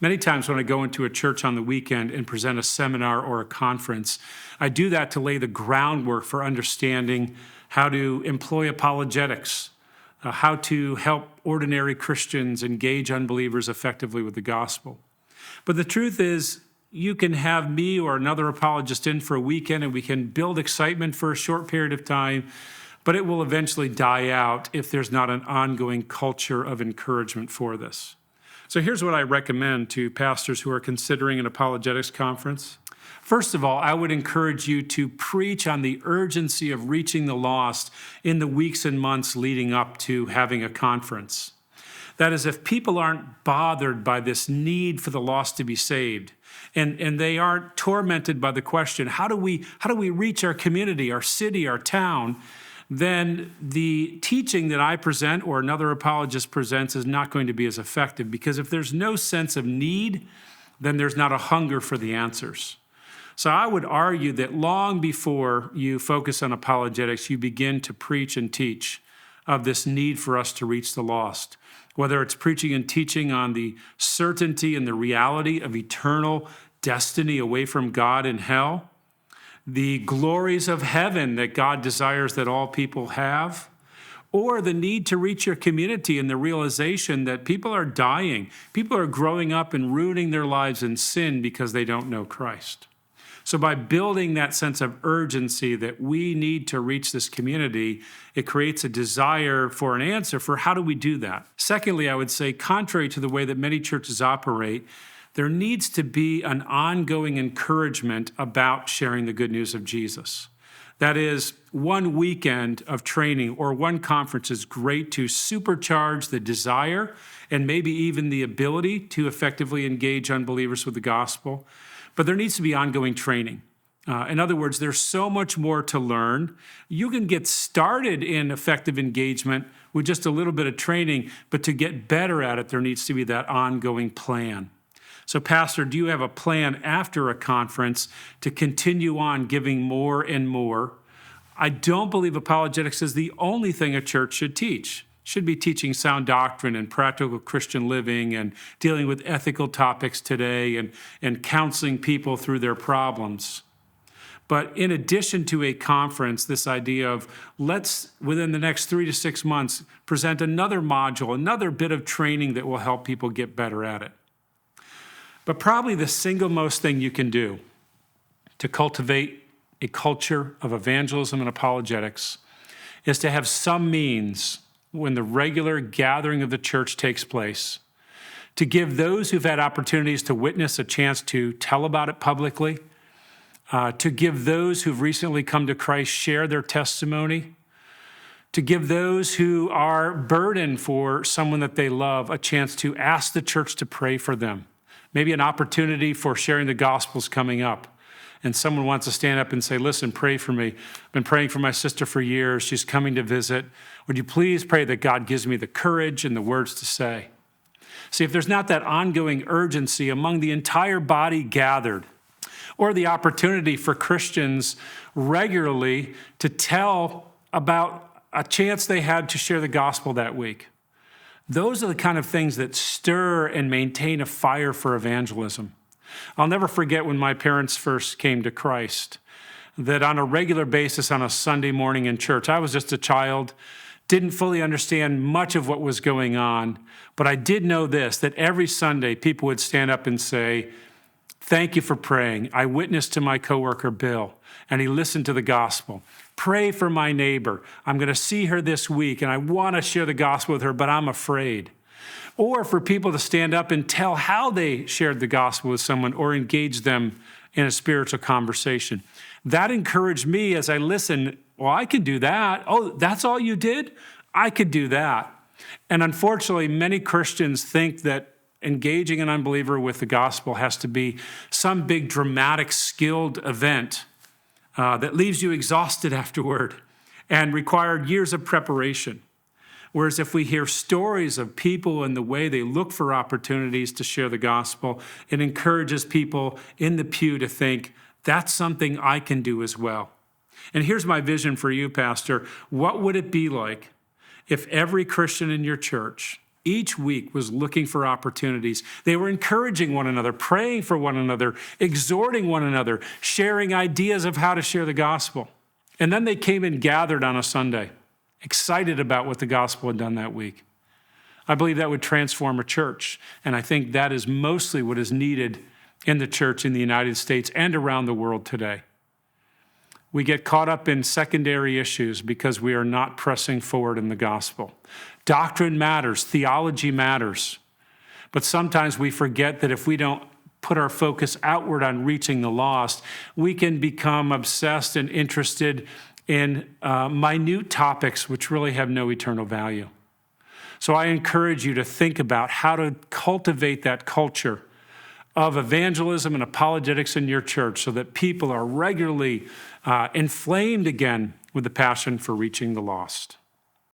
Many times when I go into a church on the weekend and present a seminar or a conference, I do that to lay the groundwork for understanding how to employ apologetics, how to help ordinary Christians engage unbelievers effectively with the gospel. But the truth is, you can have me or another apologist in for a weekend and we can build excitement for a short period of time, but it will eventually die out if there's not an ongoing culture of encouragement for this. So here's what I recommend to pastors who are considering an apologetics conference. First of all, I would encourage you to preach on the urgency of reaching the lost in the weeks and months leading up to having a conference. That is, if people aren't bothered by this need for the lost to be saved, and they aren't tormented by the question, how do we reach our community, our city, our town, then the teaching that I present or another apologist presents is not going to be as effective, because if there's no sense of need, then there's not a hunger for the answers. So I would argue that long before you focus on apologetics, you begin to preach and teach of this need for us to reach the lost, whether it's preaching and teaching on the certainty and the reality of eternal destiny away from God in hell, the glories of heaven that God desires that all people have, or the need to reach your community and the realization that people are dying. People are growing up and ruining their lives in sin because they don't know Christ. So by building that sense of urgency that we need to reach this community, it creates a desire for an answer for how do we do that. Secondly, I would say, contrary to the way that many churches operate, there needs to be an ongoing encouragement about sharing the good news of Jesus. That is, one weekend of training or one conference is great to supercharge the desire and maybe even the ability to effectively engage unbelievers with the gospel. But there needs to be ongoing training. In other words, there's so much more to learn. You can get started in effective engagement with just a little bit of training, but to get better at it, there needs to be that ongoing plan. So, Pastor, do you have a plan after a conference to continue on giving more and more? I don't believe apologetics is the only thing a church should teach. Should be teaching sound doctrine and practical Christian living and dealing with ethical topics today and counseling people through their problems. But in addition to a conference, this idea of let's, within the next 3 to 6 months, present another module, another bit of training that will help people get better at it. But probably the single most thing you can do to cultivate a culture of evangelism and apologetics is to have some means when the regular gathering of the church takes place, to give those who've had opportunities to witness a chance to tell about it publicly, to give those who've recently come to Christ share their testimony, to give those who are burdened for someone that they love a chance to ask the church to pray for them. Maybe an opportunity for sharing the gospel's coming up. And someone wants to stand up and say, listen, pray for me. I've been praying for my sister for years. She's coming to visit. Would you please pray that God gives me the courage and the words to say? See, if there's not that ongoing urgency among the entire body gathered, or the opportunity for Christians regularly to tell about a chance they had to share the gospel that week, those are the kind of things that stir and maintain a fire for evangelism. I'll never forget when my parents first came to Christ, that on a regular basis on a Sunday morning in church, I was just a child, didn't fully understand much of what was going on, but I did know this, that every Sunday people would stand up and say, thank you for praying. I witnessed to my coworker, Bill, and he listened to the gospel. Pray for my neighbor. I'm going to see her this week, and I want to share the gospel with her, but I'm afraid. Or for people to stand up and tell how they shared the gospel with someone or engage them in a spiritual conversation. That encouraged me as I listened. Well, I can do that. Oh, that's all you did? I could do that. And unfortunately, many Christians think that engaging an unbeliever with the gospel has to be some big, dramatic, skilled event that leaves you exhausted afterward and required years of preparation. Whereas if we hear stories of people and the way they look for opportunities to share the gospel, it encourages people in the pew to think, that's something I can do as well. And here's my vision for you, Pastor. What would it be like if every Christian in your church each week was looking for opportunities. They were encouraging one another, praying for one another, exhorting one another, sharing ideas of how to share the gospel. And then they came and gathered on a Sunday, excited about what the gospel had done that week. I believe that would transform a church, and I think that is mostly what is needed in the church in the United States and around the world today. We get caught up in secondary issues because we are not pressing forward in the gospel. Doctrine matters, theology matters, but sometimes we forget that if we don't put our focus outward on reaching the lost, we can become obsessed and interested in minute topics which really have no eternal value. So I encourage you to think about how to cultivate that culture of evangelism and apologetics in your church so that people are regularly inflamed again with the passion for reaching the lost.